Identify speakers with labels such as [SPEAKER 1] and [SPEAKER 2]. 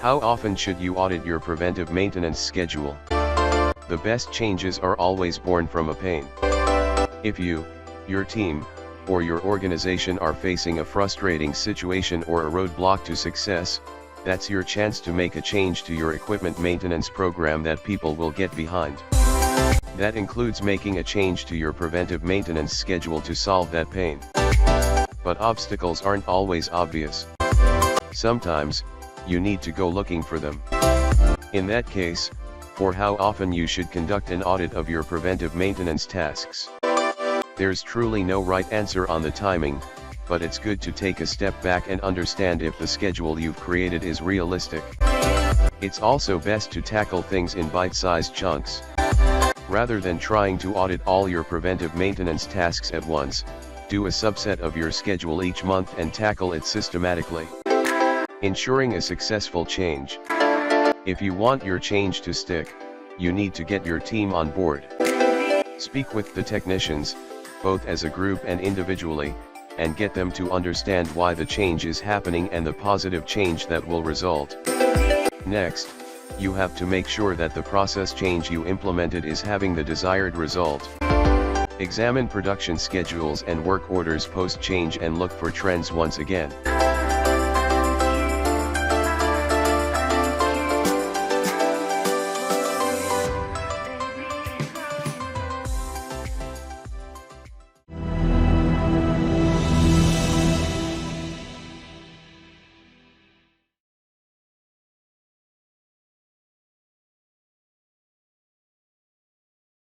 [SPEAKER 1] How often should you audit your preventive maintenance schedule? The best changes are always born from a pain. If you, your team, or your organization are facing a frustrating situation or a roadblock to success, that's your chance to make a change to your equipment maintenance program that people will get behind. That includes making a change to your preventive maintenance schedule to solve that pain. But obstacles aren't always obvious. Sometimes, you need to go looking for them. In that case, for how often you should conduct an audit of your preventive maintenance tasks. There's truly no right answer on the timing, but it's good to take a step back and understand if the schedule you've created is realistic. It's also best to tackle things in bite-sized chunks. Rather than trying to audit all your preventive maintenance tasks at once, do a subset of your schedule each month and tackle it systematically. Ensuring a successful change. If you want your change to stick, you need to get your team on board. Speak with the technicians, both as a group and individually, and get them to understand why the change is happening and the positive change that will result. Next, you have to make sure that the process change you implemented is having the desired result. Examine production schedules and work orders post-change and look for trends once again.